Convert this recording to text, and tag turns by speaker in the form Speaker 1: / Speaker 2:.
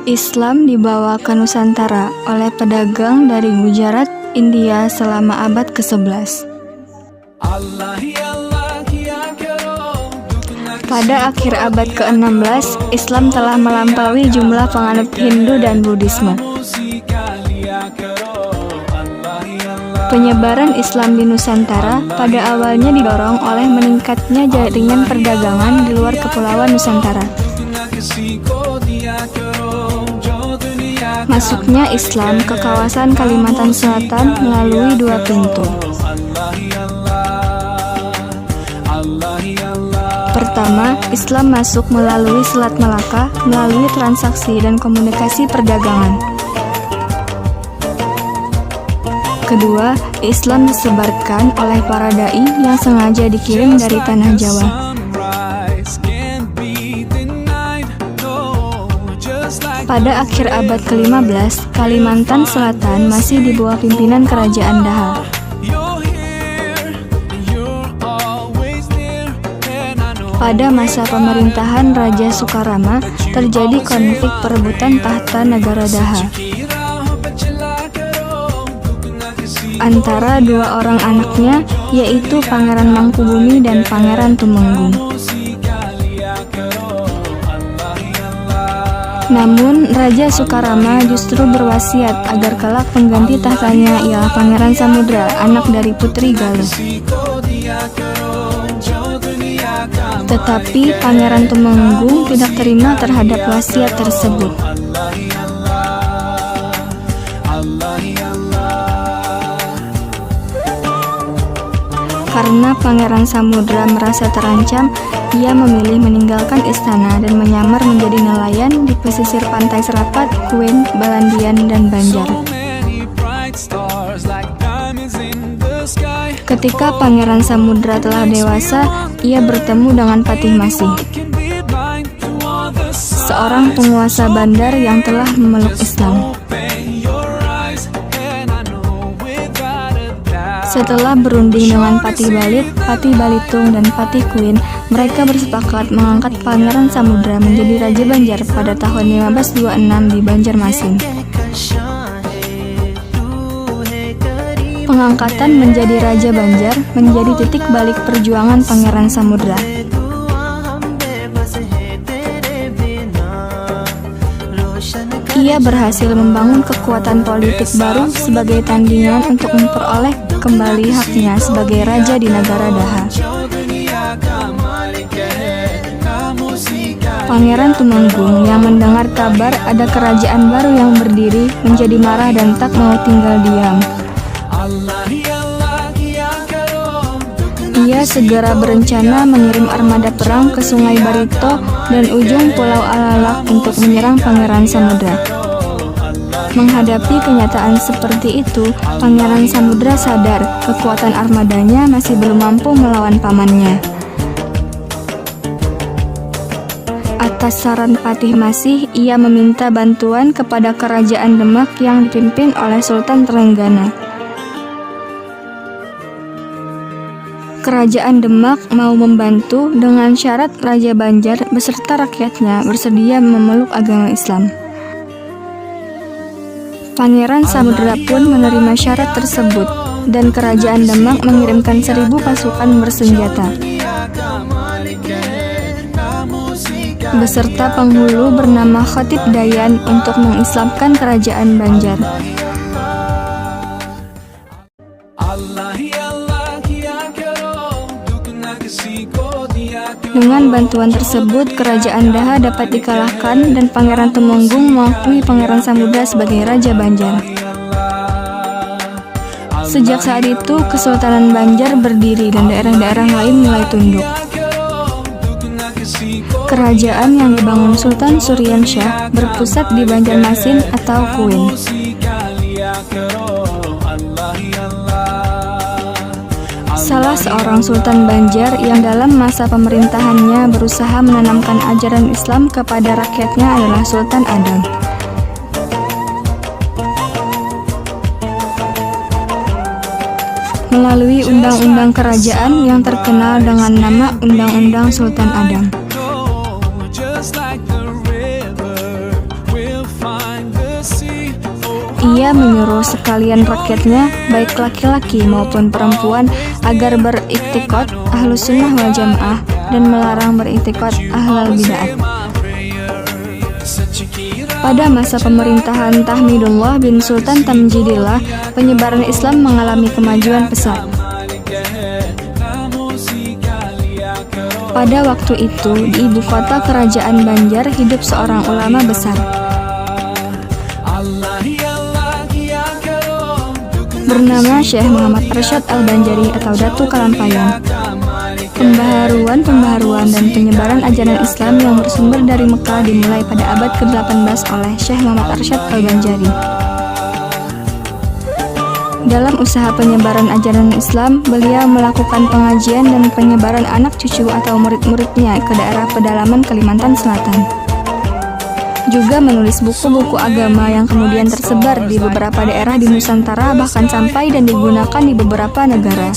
Speaker 1: Islam dibawa ke Nusantara oleh pedagang dari Gujarat, India selama abad ke-11. Pada akhir abad ke-16, Islam telah melampaui jumlah penganut Hindu dan Buddhisme. Penyebaran Islam di Nusantara pada awalnya didorong oleh meningkatnya jaringan perdagangan di luar kepulauan Nusantara. Masuknya Islam ke kawasan Kalimantan Selatan melalui dua pintu. Pertama, Islam masuk melalui Selat Malaka melalui transaksi dan komunikasi perdagangan. Kedua, Islam disebarkan oleh para dai yang sengaja dikirim dari tanah Jawa. Pada akhir abad ke-15, Kalimantan Selatan masih di bawah pimpinan Kerajaan Daha. Pada masa pemerintahan Raja Sukarama, terjadi konflik perebutan tahta negara Daha antara dua orang anaknya, yaitu Pangeran Mangkubumi dan Pangeran Tumenggung. Namun, Raja Sukarama justru berwasiat agar kelak pengganti tahtanya ialah Pangeran Samudra, anak dari Putri Galuh. Tetapi Pangeran Tumenggung tidak terima terhadap wasiat tersebut. Karena Pangeran Samudra merasa terancam, ia memilih meninggalkan istana dan menyamar menjadi nelayan di pesisir pantai Serapat, Kuin, Balandian, dan Banjar. Ketika Pangeran Samudra telah dewasa, ia bertemu dengan Patih Masih, seorang penguasa bandar yang telah memeluk Islam. Setelah berunding dengan Patih Balit, Patih Balitung, dan Patih Kuin, mereka bersepakat mengangkat Pangeran Samudra menjadi Raja Banjar pada tahun 1526 di Banjarmasin. Pengangkatan menjadi Raja Banjar menjadi titik balik perjuangan Pangeran Samudra. Ia berhasil membangun kekuatan politik baru sebagai tandingan untuk memperoleh kembali haknya sebagai raja di negara Daha. Pangeran Tumenggung yang mendengar kabar ada kerajaan baru yang berdiri menjadi marah dan tak mau tinggal diam. Ia segera berencana mengirim armada perang ke Sungai Barito dan ujung Pulau Alalak untuk menyerang Pangeran Samudra. Menghadapi kenyataan seperti itu, Pangeran Samudra sadar kekuatan armadanya masih belum mampu melawan pamannya. Atas saran Patih Masih, ia meminta bantuan kepada Kerajaan Demak yang dipimpin oleh Sultan Trenggana. Kerajaan Demak mau membantu dengan syarat Raja Banjar beserta rakyatnya bersedia memeluk agama Islam. Pangeran Samudra pun menerima syarat tersebut, dan Kerajaan Demak mengirimkan 1000 pasukan bersenjata beserta penghulu bernama Khatib Dayan untuk mengislamkan Kerajaan Banjar. Dengan bantuan tersebut, Kerajaan Daha dapat dikalahkan dan Pangeran Tumenggung mengakui Pangeran Samudra sebagai Raja Banjar. Sejak saat itu, Kesultanan Banjar berdiri dan daerah-daerah lain mulai tunduk. Kerajaan yang dibangun Sultan Suryansyah berpusat di Banjarmasin atau Kuin. Salah seorang Sultan Banjar yang dalam masa pemerintahannya berusaha menanamkan ajaran Islam kepada rakyatnya adalah Sultan Adam. Melalui undang-undang kerajaan yang terkenal dengan nama Undang-Undang Sultan Adam, ia menyuruh sekalian rakyatnya, baik laki-laki maupun perempuan, agar beriktikad Ahlus Sunnah wal Jamaah dan melarang beriktikad Ahlul Bid'ah. Pada masa pemerintahan Tahmidullah bin Sultan Tamjidillah, penyebaran Islam mengalami kemajuan pesat. Pada waktu itu, di ibu kota kerajaan Banjar hidup seorang ulama besar bernama Syekh Muhammad Arsyad Al-Banjari atau Datu Kalampayan. Pembaharuan dan penyebaran ajaran Islam yang bersumber dari Mekah dimulai pada abad ke-18 oleh Syekh Muhammad Arsyad Al-Banjari. Dalam usaha penyebaran ajaran Islam, beliau melakukan pengajian dan penyebaran anak cucu atau murid-muridnya ke daerah pedalaman Kalimantan Selatan. Juga menulis buku-buku agama yang kemudian tersebar di beberapa daerah di Nusantara, bahkan sampai dan digunakan di beberapa negara.